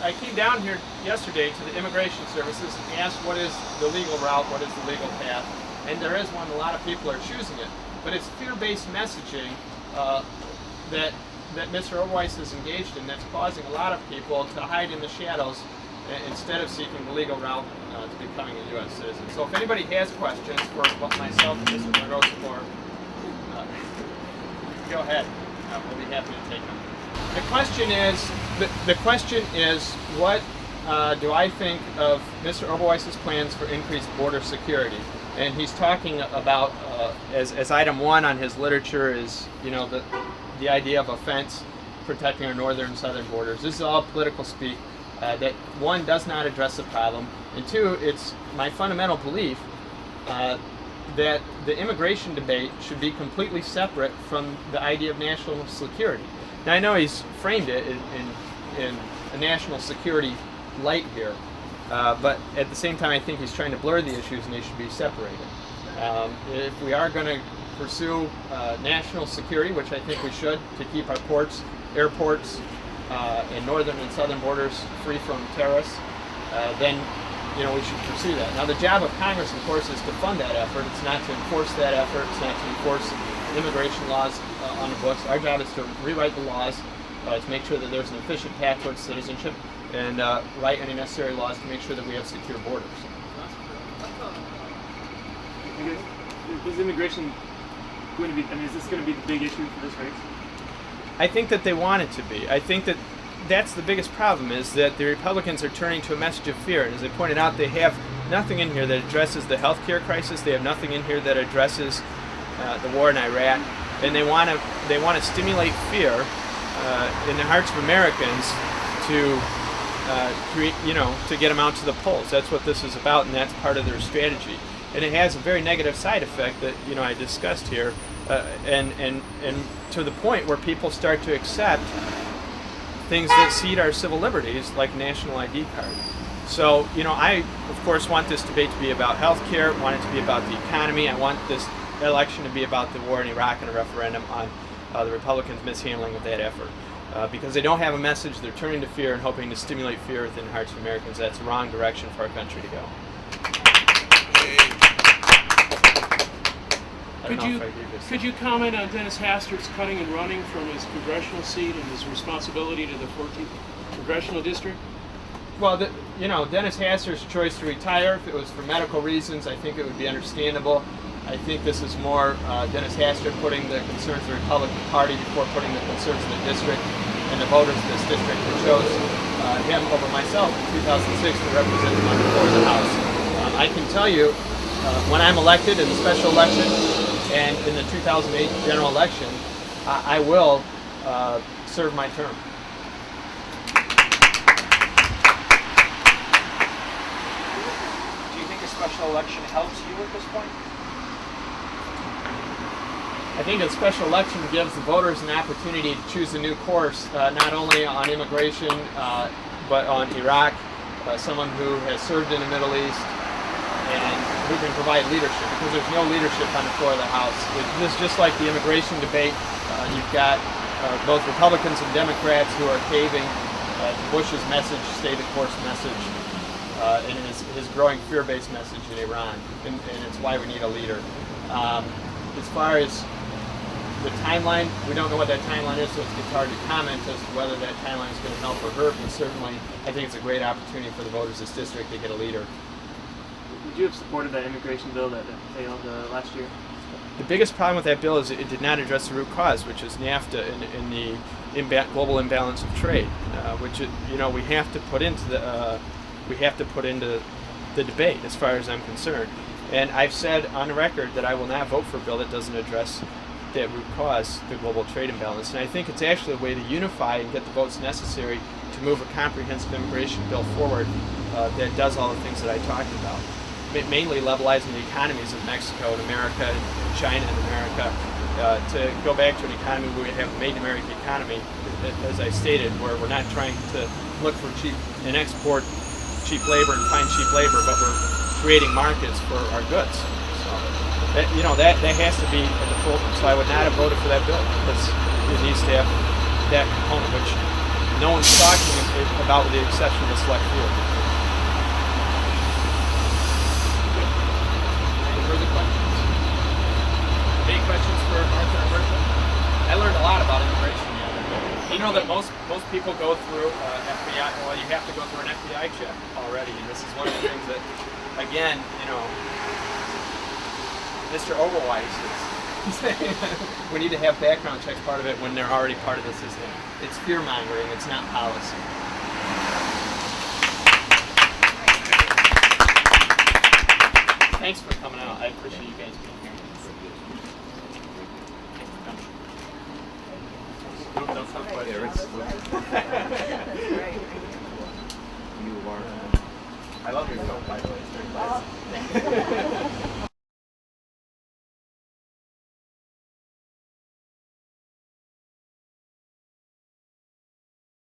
I came down here yesterday to the immigration services and asked what is the legal route, what is the legal path, and there is one. A lot of people are choosing it, but it's fear-based messaging that Mr. Oberweis is engaged in that's causing a lot of people to hide in the shadows instead of seeking the legal route to becoming a U.S. citizen. So if anybody has questions for myself and Mr. Monroe, or go ahead. We'll be happy to take them. The question is, what do I think of Mr. Oberweis's plans for increased border security? And he's talking about, as item 1 on his literature is, the idea of a fence protecting our northern and southern borders. This is all political speak. That 1 does not address the problem, and 2, it's my fundamental belief that the immigration debate should be completely separate from the idea of national security. Now I know he's framed it in a national security light here, but at the same time I think he's trying to blur the issues and they should be separated. If we are going to pursue national security, which I think we should, to keep our ports, airports, and northern and southern borders free from terrorists, then we should pursue that. Now the job of Congress, of course, is to fund that effort. It's not to enforce that effort. It's not to enforce immigration laws on the books. Our job is to rewrite the laws, to make sure that there's an efficient path towards citizenship, and write any necessary laws to make sure that we have secure borders. Is immigration going to be, is this going to be the big issue for this race? I think that they want it to be. I think that that's the biggest problem, is that the Republicans are turning to a message of fear. And as I pointed out, they have nothing in here that addresses the healthcare crisis. They have nothing in here that addresses the war in Iraq. And they want to stimulate fear in the hearts of Americans to to get them out to the polls. That's what this is about, and that's part of their strategy. And it has a very negative side effect that I discussed here, and to the point where people start to accept things that cede our civil liberties, like national ID card. So, I, of course, want this debate to be about health care, want it to be about the economy. I want this election to be about the war in Iraq and a referendum on the Republicans' mishandling of that effort. Because they don't have a message, they're turning to fear and hoping to stimulate fear within the hearts of Americans. That's the wrong direction for our country to go. Could you comment on Dennis Hastert's cutting and running from his congressional seat and his responsibility to the 14th Congressional District? Well, Dennis Hastert's choice to retire, if it was for medical reasons, I think it would be understandable. I think this is more Dennis Hastert putting the concerns of the Republican Party before putting the concerns of the district and the voters of this district who chose him over myself in 2006 to represent them on the floor of the House. I can tell you, when I'm elected in the special election and in the 2008 general election, I will serve my term. Do you think a special election helps you at this point? I think a special election gives the voters an opportunity to choose a new course, not only on immigration, but on Iraq, someone who has served in the Middle East, and who can provide leadership, because there's no leadership on the floor of the House. This is just like the immigration debate. You've got both Republicans and Democrats who are caving to Bush's message, stated course message, and his growing fear-based message in Iran, and it's why we need a leader. As far as the timeline, we don't know what that timeline is, so it's hard to comment as to whether that timeline is going to help or hurt, but certainly I think it's a great opportunity for the voters of this district to get a leader. Would you have supported that immigration bill that failed last year? The biggest problem with that bill is it did not address the root cause, which is NAFTA and the global imbalance of trade, which we have to put into the debate, as far as I'm concerned. And I've said on the record that I will not vote for a bill that doesn't address that root cause, the global trade imbalance. And I think it's actually a way to unify and get the votes necessary to move a comprehensive immigration bill forward that does all the things that I talked about. Mainly levelizing the economies of Mexico and America and China and America to go back to an economy where we have a made in America economy, as I stated, where we're not trying to look for cheap and export cheap labor and find cheap labor, but we're creating markets for our goods. So that has to be in the fulcrum. So I would not have voted for that bill, because it needs to have that component, which no one's talking about with the exception of a select few. Any further questions? Any questions for Arthur or Bertha? I learned a lot about immigration the other day. You know that most people go through FBI. Well, you have to go through an FBI check already, and this is one of the things that, again, you know, Mr. Overweiss is saying we need to have background checks part of it when they're already part of the system. It's fear mongering. It's not policy. Thanks for coming out. I appreciate you guys being here. Don't sound quite I love your coat, by the way. It's very nice.